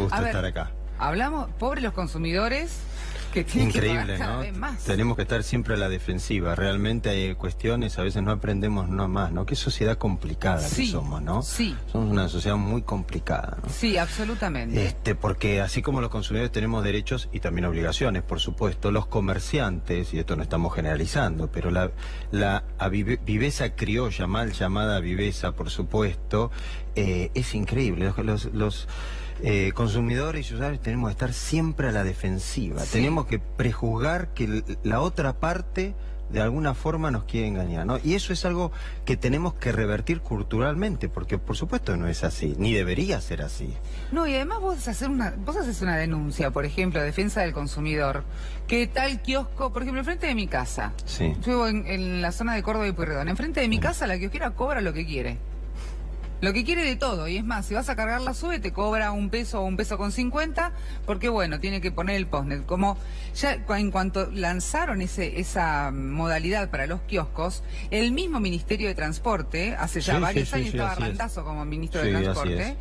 gusto estar acá. Hablamos, pobres los consumidores que tienen Increíble, que pagar cada ¿no? vez más. Tenemos que estar siempre a la defensiva. Realmente hay cuestiones, a veces no aprendemos no más, ¿no? Qué sociedad complicada que somos, ¿no? Sí. Somos una sociedad muy complicada, ¿no? Sí, absolutamente. Porque así como los consumidores tenemos derechos y también obligaciones, por supuesto, los comerciantes, y esto no estamos generalizando, pero la viveza criolla, mal llamada viveza, por supuesto, es increíble. Los consumidores y usuarios tenemos que estar siempre a la defensiva. Sí. Tenemos que prejuzgar que la otra parte de alguna forma nos quiere engañar, ¿no? Y eso es algo que tenemos que revertir culturalmente, porque por supuesto no es así, ni debería ser así. No, y además vos haces una denuncia, por ejemplo, defensa del consumidor, que tal kiosco, por ejemplo, enfrente de mi casa, sí. Yo vivo en la zona de Córdoba y Pueyrredón, enfrente de mi casa la kiosquera cobra lo que quiere. Lo que quiere de todo, y es más, si vas a cargar la SUBE te cobra $1 o $1.50, porque bueno, tiene que poner el postnet. Como ya en cuanto lanzaron esa modalidad para los kioscos, el mismo Ministerio de Transporte, hace ya varios años, estaba Randazzo como ministro de Transporte,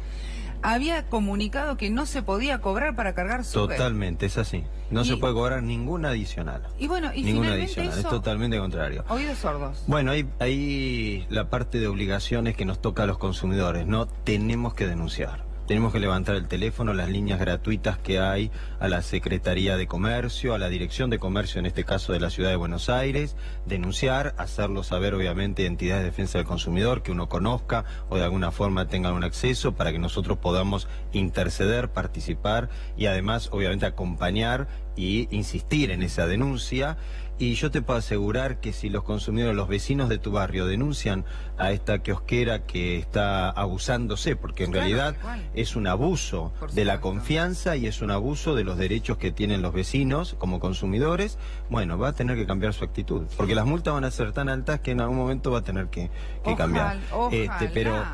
había comunicado que no se podía cobrar para cargar SUBE. Totalmente, es así. No se puede cobrar ninguna adicional. Y bueno, y ninguna adicional, es totalmente contrario. Oídos sordos. Bueno, ahí la parte de obligaciones que nos toca a los consumidores, ¿no? Tenemos que denunciar. Tenemos que levantar el teléfono, las líneas gratuitas que hay a la Secretaría de Comercio, a la Dirección de Comercio, en este caso de la Ciudad de Buenos Aires, denunciar, hacerlo saber obviamente entidades de defensa del consumidor que uno conozca o de alguna forma tengan un acceso para que nosotros podamos interceder, participar y además obviamente acompañar y insistir en esa denuncia. Y yo te puedo asegurar que si los consumidores, los vecinos de tu barrio denuncian a esta kiosquera que está abusándose, porque en realidad es un abuso de la confianza y es un abuso de los derechos que tienen los vecinos como consumidores, bueno, va a tener que cambiar su actitud, porque las multas van a ser tan altas que en algún momento va a tener que cambiar. Pero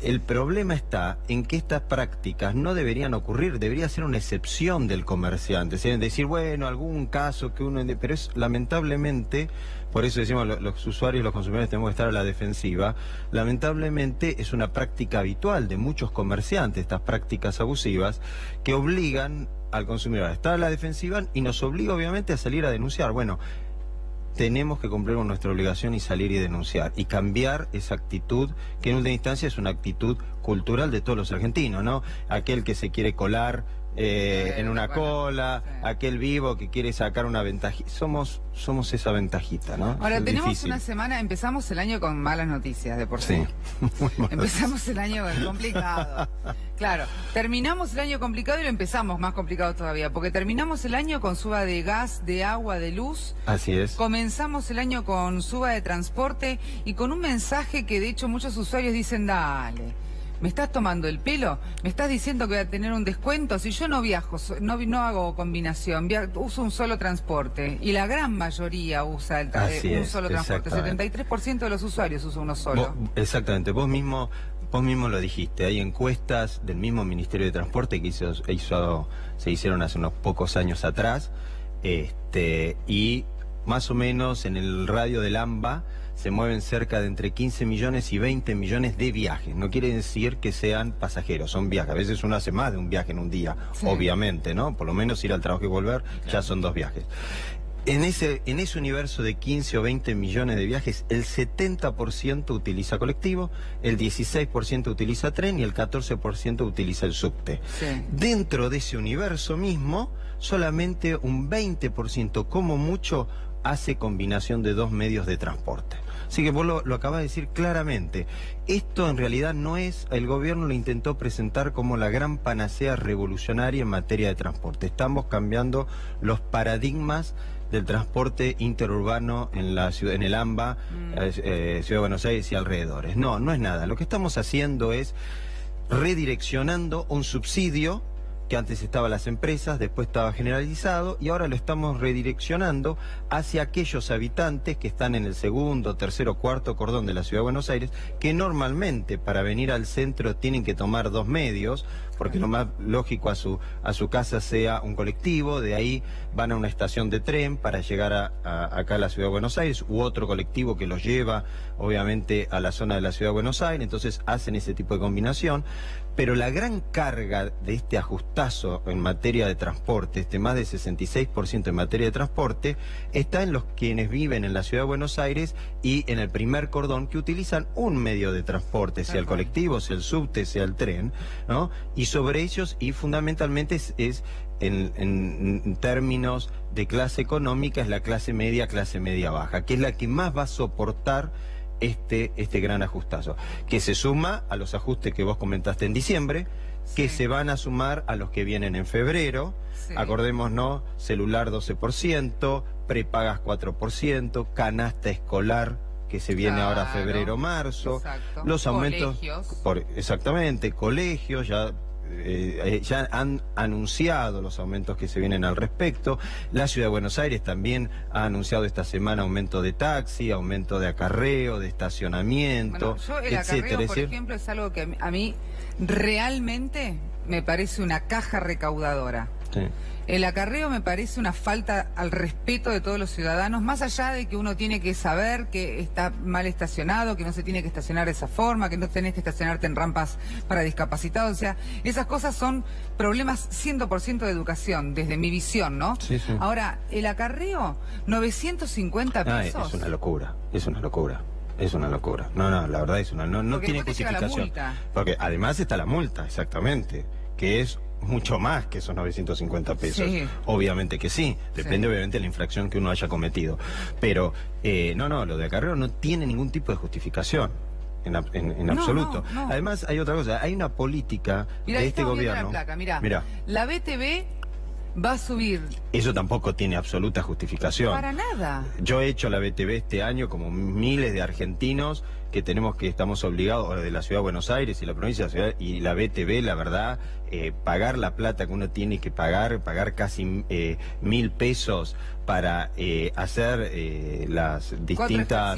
el problema está en que estas prácticas no deberían ocurrir, debería ser una excepción del comerciante. Es decir, bueno, algún caso que uno... Pero es lamentablemente, por eso decimos los usuarios, los consumidores tenemos que estar a la defensiva, lamentablemente es una práctica habitual de muchos comerciantes, estas prácticas abusivas, que obligan al consumidor a estar a la defensiva y nos obliga obviamente a salir a denunciar. Bueno, tenemos que cumplir con nuestra obligación y salir y denunciar y cambiar esa actitud que en última instancia es una actitud cultural de todos los argentinos, ¿no? Aquel que se quiere colar en una cola, aquel vivo que quiere sacar una ventajita. Somos esa ventajita, ¿no? Ahora tenemos una semana, empezamos el año con malas noticias de por sí. Empezamos el año complicado. Claro, terminamos el año complicado y lo empezamos más complicado todavía, porque terminamos el año con suba de gas, de agua, de luz. Así es. Comenzamos el año con suba de transporte y con un mensaje que de hecho muchos usuarios dicen, dale, ¿me estás tomando el pelo? ¿Me estás diciendo que voy a tener un descuento? Si yo no viajo, no hago combinación, uso un solo transporte. Y la gran mayoría usa un solo transporte. 73% de los usuarios usa uno solo. Exactamente. Vos mismo lo dijiste. Hay encuestas del mismo Ministerio de Transporte que se hicieron hace unos pocos años atrás. Y más o menos en el radio del AMBA se mueven cerca de entre 15 millones y 20 millones de viajes. No quiere decir que sean pasajeros, son viajes. A veces uno hace más de un viaje en un día, obviamente, ¿no? Por lo menos ir al trabajo y volver, ya son 2 viajes. En ese universo de 15 o 20 millones de viajes, el 70% utiliza colectivo, el 16% utiliza tren y el 14% utiliza el subte. Dentro de ese universo mismo, solamente un 20%, como mucho, hace combinación de 2 medios de transporte. Así que vos lo acabas de decir claramente. Esto en realidad no es... El gobierno lo intentó presentar como la gran panacea revolucionaria en materia de transporte. Estamos cambiando los paradigmas del transporte interurbano en la ciudad, en el AMBA, Ciudad de Buenos Aires y alrededores. No es nada. Lo que estamos haciendo es redireccionando un subsidio que antes estaba en las empresas, después estaba generalizado y ahora lo estamos redireccionando hacia aquellos habitantes que están en el segundo, tercero, cuarto cordón de la Ciudad de Buenos Aires, que normalmente para venir al centro tienen que tomar 2 medios, porque lo más lógico a su casa sea un colectivo, de ahí van a una estación de tren para llegar acá a la Ciudad de Buenos Aires, u otro colectivo que los lleva obviamente a la zona de la Ciudad de Buenos Aires, entonces hacen ese tipo de combinación. Pero la gran carga de este ajustazo en materia de transporte, más del 66% en materia de transporte, está en los quienes viven en la Ciudad de Buenos Aires y en el primer cordón, que utilizan un medio de transporte, sea el colectivo, sea el subte, sea el tren, ¿no? Y sobre ellos, y fundamentalmente es en términos de clase económica, es la clase media baja, que es la que más va a soportar este gran ajustazo, que se suma a los ajustes que vos comentaste en diciembre, que se van a sumar a los que vienen en febrero. Acordémonos, celular 12%, prepagas 4%, canasta escolar que se viene ahora febrero-marzo, los aumentos, exactamente, colegios, ya han anunciado los aumentos que se vienen al respecto. La Ciudad de Buenos Aires también ha anunciado esta semana aumento de taxi, aumento de acarreo, de estacionamiento, el acarreo, por ejemplo, es algo que a mí realmente me parece una caja recaudadora. El acarreo me parece una falta al respeto de todos los ciudadanos, más allá de que uno tiene que saber que está mal estacionado, que no se tiene que estacionar de esa forma, que no tenés que estacionarte en rampas para discapacitados. O sea, esas cosas son problemas 100% de educación, desde mi visión, ¿no? Ahora, el acarreo, 950 pesos. Es una locura, es una locura. Es una locura. No, la verdad es una... No tiene justificación. Porque además está la multa, exactamente, que es mucho más que esos 950 pesos. Obviamente que sí. Depende obviamente de la infracción que uno haya cometido. Pero, lo de acarreo no tiene ningún tipo de justificación. En absoluto. Además, hay otra cosa. Hay una política de este gobierno... Mirá, la BTV va a subir. Eso tampoco tiene absoluta justificación. Para nada. Yo he hecho la BTV este año, como miles de argentinos que estamos obligados, de la Ciudad de Buenos Aires y la provincia de la Ciudad, y la BTV, la verdad, pagar la plata que uno tiene que pagar casi 1.000 pesos para hacer las distintas...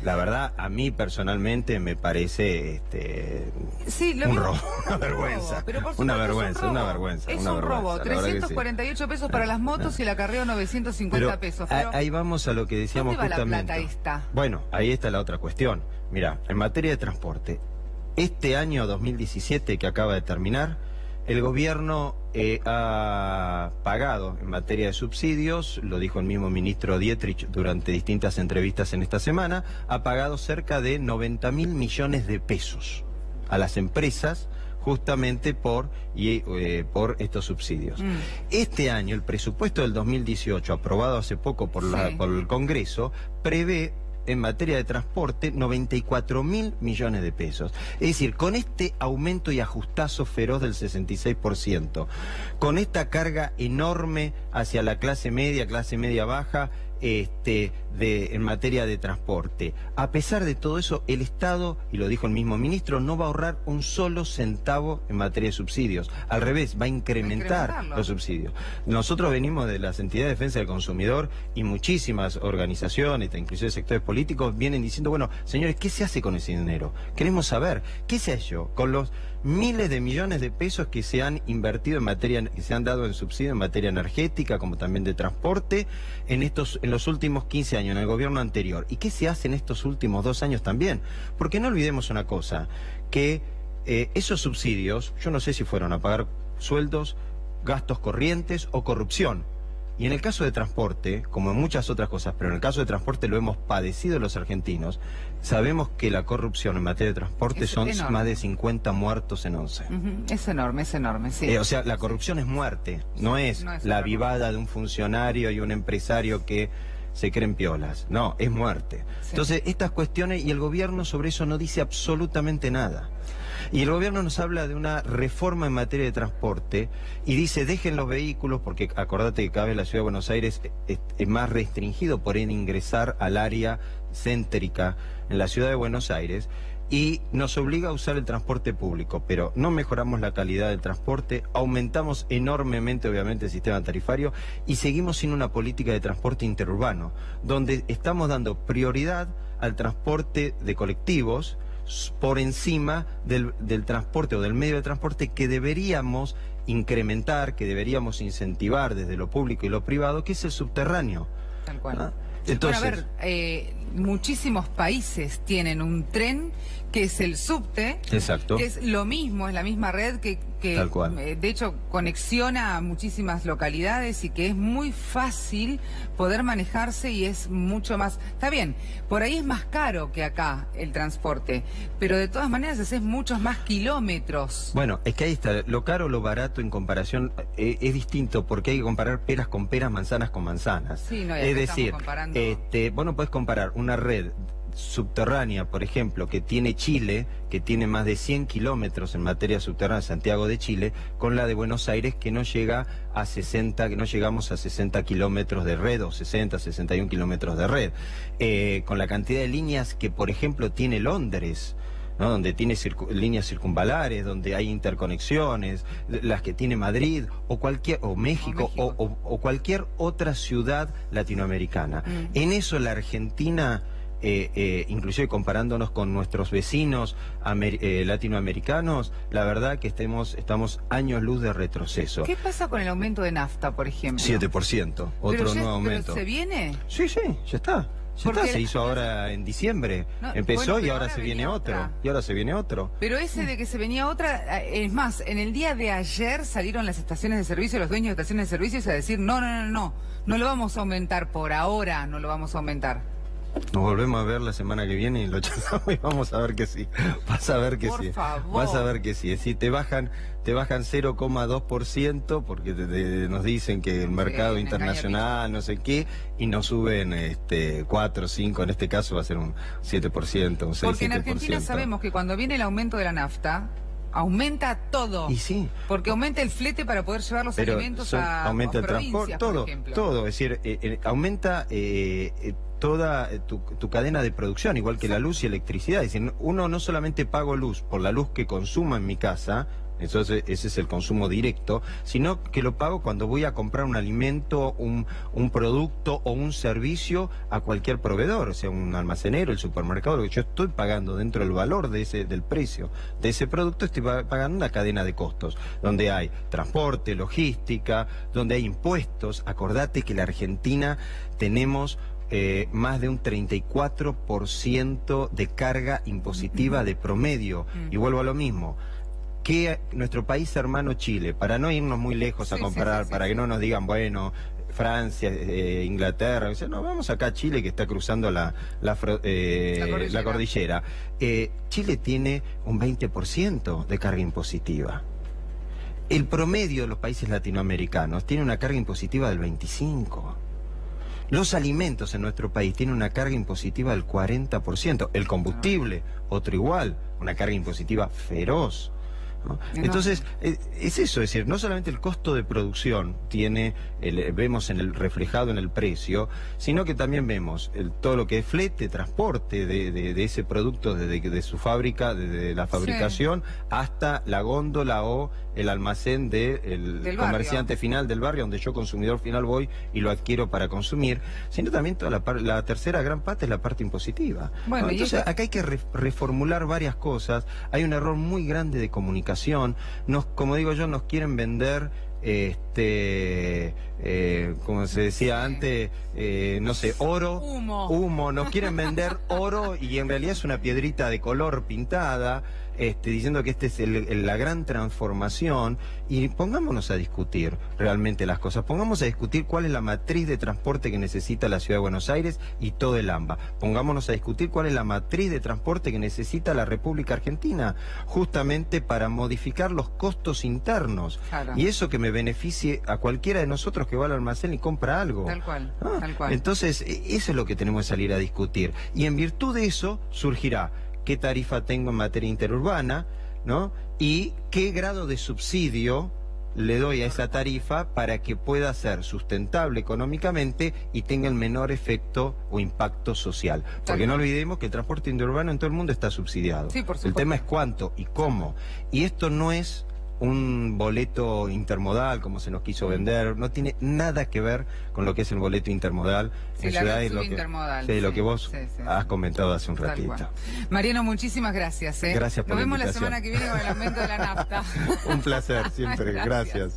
la verdad, a mí personalmente me parece un robo, una vergüenza. Una vergüenza. Es un robo. 348 pesos para las motos y el acarreo 950 pesos. Pero ahí vamos a lo que decíamos justamente. ¿Dónde va la plata esta? Bueno, ahí está la otra cuestión. Mira, en materia de transporte, este año 2017 que acaba de terminar, el gobierno ha pagado en materia de subsidios, lo dijo el mismo ministro Dietrich durante distintas entrevistas en esta semana, ha pagado cerca de 90.000 millones de pesos a las empresas justamente por estos subsidios. Este año, el presupuesto del 2018, aprobado hace poco por el Congreso, prevé en materia de transporte 94.000 millones de pesos. Es decir, con este aumento y ajustazo feroz del 66%, con esta carga enorme hacia la clase media baja, en materia de transporte. A pesar de todo eso, el Estado, y lo dijo el mismo ministro, no va a ahorrar un solo centavo en materia de subsidios. Al revés, va a incrementar los subsidios. Nosotros venimos de las entidades de defensa del consumidor y muchísimas organizaciones, inclusive sectores políticos, vienen diciendo, bueno, señores, ¿qué se hace con ese dinero? Queremos saber, ¿qué se ha hecho con los miles de millones de pesos que se han invertido que se han dado en subsidio en materia energética, como también de transporte, en los últimos 15 años, en el gobierno anterior? ¿Y qué se hace en estos últimos 2 años también? Porque no olvidemos una cosa, que esos subsidios, yo no sé si fueron a pagar sueldos, gastos corrientes o corrupción. Y en el caso de transporte, como en muchas otras cosas, pero en el caso de transporte lo hemos padecido los argentinos, sabemos que la corrupción en materia de transporte son más de 50 muertos en 11. Es enorme, sí. O sea, la corrupción es muerte, no es la vivada de un funcionario y un empresario que se creen piolas. No, es muerte. Entonces, estas cuestiones, y el gobierno sobre eso no dice absolutamente nada. Y el gobierno nos habla de una reforma en materia de transporte y dice, dejen los vehículos, porque acordate que cada vez la Ciudad de Buenos Aires es más restringido por ingresar al área céntrica en la Ciudad de Buenos Aires, y nos obliga a usar el transporte público, pero no mejoramos la calidad del transporte, aumentamos enormemente obviamente el sistema tarifario y seguimos sin una política de transporte interurbano, donde estamos dando prioridad al transporte de colectivos por encima del transporte o del medio de transporte que deberíamos incrementar, que deberíamos incentivar desde lo público y lo privado, que es el subterráneo. Tal cual. Entonces, bueno, a ver, muchísimos países tienen un tren que es el subte, exacto, que es lo mismo, es la misma red que tal cual. De hecho conexiona a muchísimas localidades y que es muy fácil poder manejarse y es mucho más... Está bien, por ahí es más caro que acá el transporte, pero de todas maneras haces muchos más kilómetros. Bueno, es que ahí está, lo caro o lo barato en comparación es distinto, porque hay que comparar peras con peras, manzanas con manzanas. Sí, no, y es acá decir, estamos comparando... vos no podés comparar una red subterránea, por ejemplo, que tiene Chile, que tiene más de 100 kilómetros en materia subterránea, Santiago de Chile, con la de Buenos Aires, que no llega a 60, que no llegamos a 60 kilómetros de red, o 60, 61 kilómetros de red. Con la cantidad de líneas que, por ejemplo, tiene Londres, ¿no? Donde tiene líneas circunvalares, donde hay interconexiones, las que tiene Madrid, o México, o cualquier otra ciudad latinoamericana. En eso la Argentina... inclusive comparándonos con nuestros vecinos latinoamericanos, la verdad que estamos años luz de retroceso. ¿Qué pasa con el aumento de nafta, por ejemplo? 7%, otro nuevo aumento. ¿Pero se viene? Sí, ya está. Se hizo ahora en diciembre, empezó, bueno, y ahora se viene otro. Y ahora se viene otro. Pero ese de que se venía otra, es más, en el día de ayer salieron las estaciones de servicio, los dueños de estaciones de servicios a decir, no lo vamos a aumentar por ahora, no lo vamos a aumentar. Nos volvemos a ver la semana que viene y lo charlamos y vamos a ver que sí. Vas a ver que por sí. Favor. Vas a ver que sí. Si te bajan 0,2% porque nos dicen que el mercado internacional, no sé qué, y nos suben 4, 5, en este caso va a ser un 7%, un 6, porque en 7%. Argentina sabemos que cuando viene el aumento de la nafta, aumenta todo. Y sí. Porque aumenta el flete para poder llevar los alimentos aumenta el transporte, todo. Es decir, aumenta toda tu cadena de producción, igual que la luz y electricidad. Es decir, uno no solamente pago luz por la luz que consuma en mi casa, ese es el consumo directo, sino que lo pago cuando voy a comprar un alimento, un producto o un servicio a cualquier proveedor, o sea, un almacenero, el supermercado, lo que yo estoy pagando dentro del valor del precio de ese producto, estoy pagando una cadena de costos, donde hay transporte, logística, donde hay impuestos. Acordate que la Argentina tenemos más de un 34% de carga impositiva de promedio. Y vuelvo a lo mismo. Que nuestro país hermano Chile, para no irnos muy lejos a comparar, para que no nos digan, bueno, Francia, Inglaterra, no, vamos acá a Chile que está cruzando la cordillera. Chile tiene un 20% de carga impositiva. El promedio de los países latinoamericanos tiene una carga impositiva del 25%. Los alimentos en nuestro país tienen una carga impositiva del 40%. El combustible, otro igual, una carga impositiva feroz, ¿no? Entonces, es eso, es decir, no solamente el costo de producción vemos reflejado en el precio, sino que también vemos todo lo que es flete, transporte de ese producto desde su fábrica, desde la fabricación hasta la góndola o el almacén del comerciante final del barrio, donde yo consumidor final voy y lo adquiero para consumir, sino también toda la tercera gran parte es la parte impositiva. Bueno, ¿no? Entonces acá hay que reformular varias cosas. Hay un error muy grande de comunicación. Como digo yo, nos quieren vender como se decía antes, no sé, oro, humo, nos quieren vender oro y en realidad es una piedrita de color pintada, diciendo que es la gran transformación. Y pongámonos a discutir realmente las cosas, pongamos a discutir cuál es la matriz de transporte que necesita la Ciudad de Buenos Aires y todo el AMBA, pongámonos a discutir cuál es la matriz de transporte que necesita la República Argentina, justamente para modificar los costos internos, y eso que me beneficie a cualquiera de nosotros que va al almacén y compra algo. Tal cual. Entonces, eso es lo que tenemos que salir a discutir, y en virtud de eso surgirá qué tarifa tengo en materia interurbana, ¿no? Y qué grado de subsidio le doy a esa tarifa para que pueda ser sustentable económicamente y tenga el menor efecto o impacto social. Porque no olvidemos que el transporte interurbano en todo el mundo está subsidiado. Sí, por supuesto. El tema es cuánto y cómo. Y esto no es un boleto intermodal como se nos quiso vender, no tiene nada que ver con lo que es el boleto intermodal en ciudades, lo que vos has comentado hace un ratito. Mariano, muchísimas gracias. Gracias por Nos la vemos invitación. la semana que viene con el aumento de la nafta. Un placer siempre, gracias.